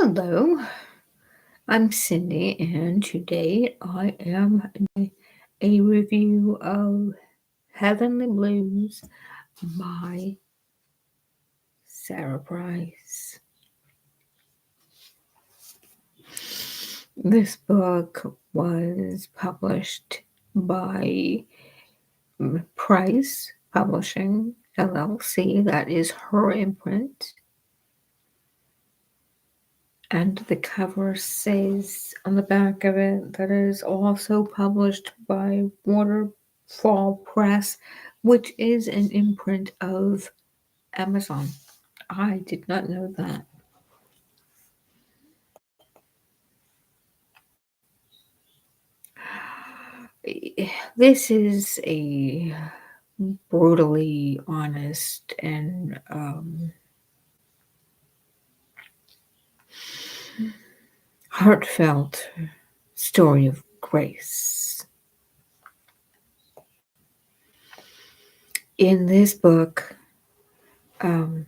Hello, I'm Cyndi, and today I am doing a review of Heavenly Blues by Sarah Price. This book was published by Price Publishing LLC, that is her imprint. And the cover says on the back of it that it is also published by Waterfall Press, which is an imprint of Amazon. I did not know that. This is a brutally honest and heartfelt story of grace. In this book, um,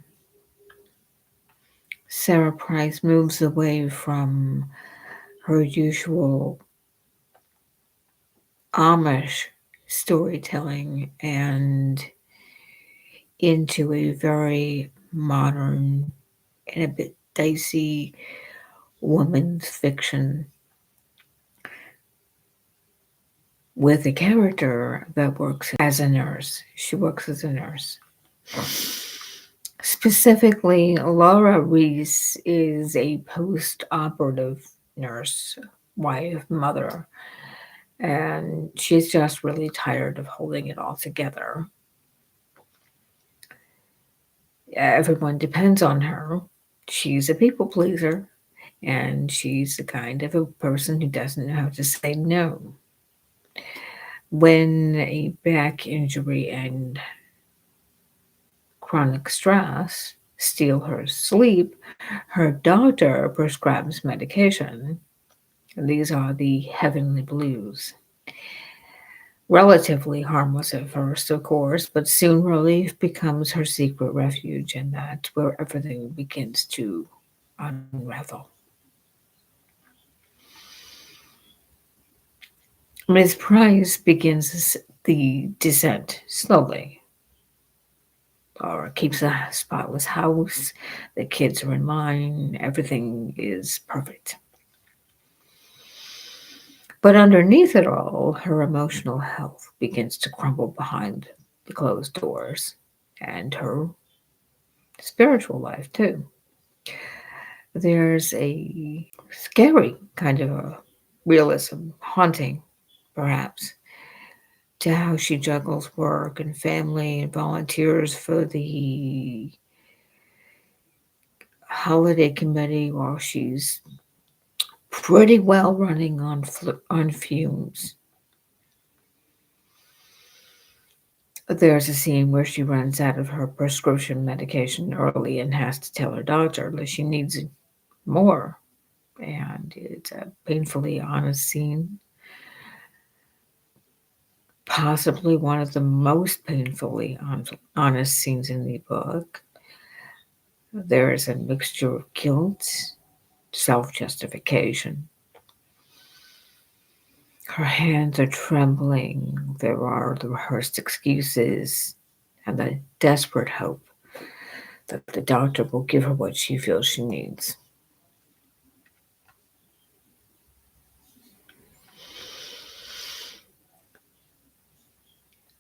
Sarah Price moves away from her usual Amish storytelling and into a very modern and a bit dicey woman's fiction with a character that works as a nurse. She works as a nurse. Specifically, Laura Reese is a post-operative nurse, wife, mother, and she's just really tired of holding it all together. Everyone depends on her. She's a people pleaser, and she's the kind of a person who doesn't know how to say no. When a back injury and chronic stress steal her sleep, her doctor prescribes medication. These are the heavenly blues. Relatively harmless at first, of course, but soon relief becomes her secret refuge, and that's where everything begins to unravel. Miss Price begins the descent slowly. Laura keeps a spotless house, the kids are in line, everything is perfect. But underneath it all, her emotional health begins to crumble behind the closed doors, and her spiritual life, too. There's a scary kind of a realism, haunting, perhaps, to how she juggles work and family and volunteers for the holiday committee while she's pretty well running on fumes. There's a scene where she runs out of her prescription medication early and has to tell her doctor that she needs more. And it's a painfully honest scene, possibly one of the most painfully honest scenes in the book. There is a mixture of guilt, self justification. Her hands are trembling. There are the rehearsed excuses and the desperate hope that the doctor will give her what she feels she needs.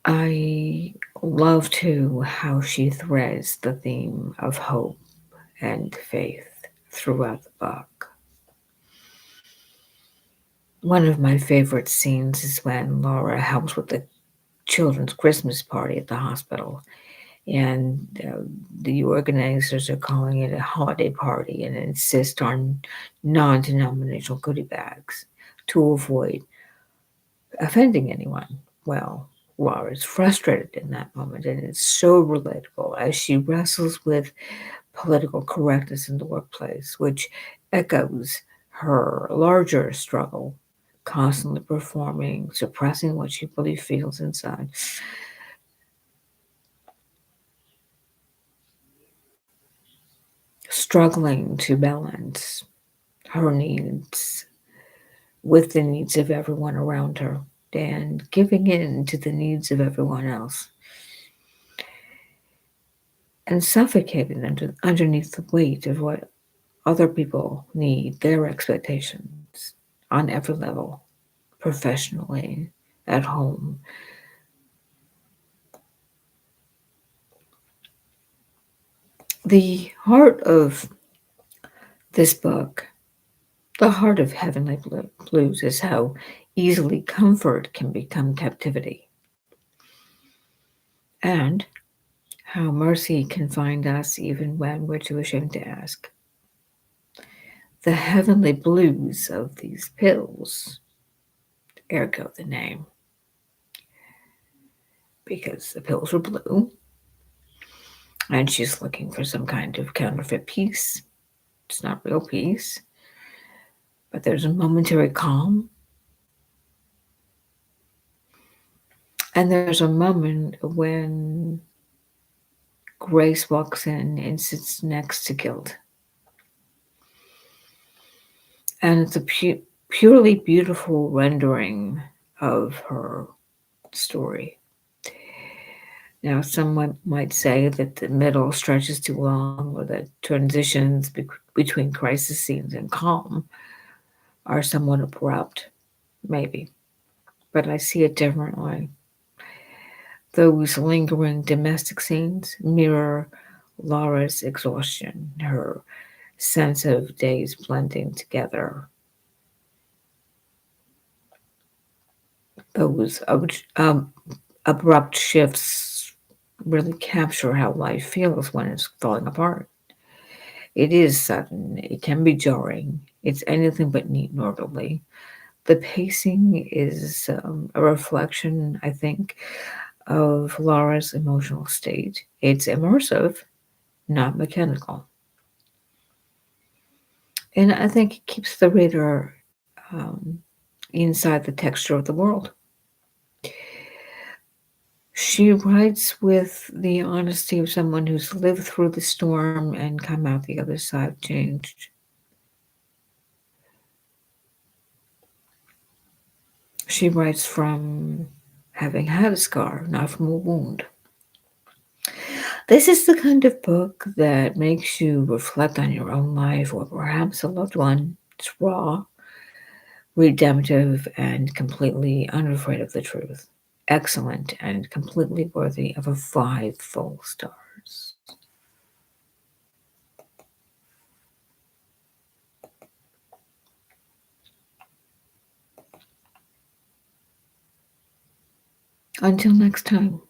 I love too how she threads the theme of hope and faith throughout the book. One of my favorite scenes is when Laura helps with the children's Christmas party at the hospital, and the organizers are calling it a holiday party and insist on non denominational goodie bags to avoid offending anyone. Well, Laura is frustrated in that moment, and it's so relatable as she wrestles with political correctness in the workplace, which echoes her larger struggle, constantly performing, suppressing what she really feels inside. Struggling to balance her needs with the needs of everyone around her and giving in to the needs of everyone else and suffocating underneath the weight of what other people need, their expectations on every level, professionally, at home. The heart of this book, the heart of Heavenly Blues, is how easily comfort can become captivity, and how mercy can find us even when we're too ashamed to ask. The heavenly blues of these pills, ergo the name, because the pills are blue, and she's looking for some kind of counterfeit peace. It's not real peace, but there's a momentary calm, and there's a moment when grace walks in and sits next to guilt. And it's a purely beautiful rendering of her story. Now, someone might say that the middle stretches too long, or that transitions between crisis scenes and calm are somewhat abrupt, maybe. But I see it differently. Those lingering domestic scenes mirror Laura's exhaustion, her sense of days blending together. Those abrupt shifts really capture how life feels when it's falling apart. It is sudden, it can be jarring, it's anything but neat and orderly. The pacing is a reflection, I think, of Laura's emotional state. It's immersive, not mechanical. And I think it keeps the reader um, inside the texture of the world. She writes with the honesty of someone who's lived through the storm and come out the other side changed. She writes from having had a scar, not from a wound. This is the kind of book that makes you reflect on your own life or perhaps a loved one. It's raw, redemptive, and completely unafraid of the truth. Excellent and completely worthy of a 5 full stars. Until next time.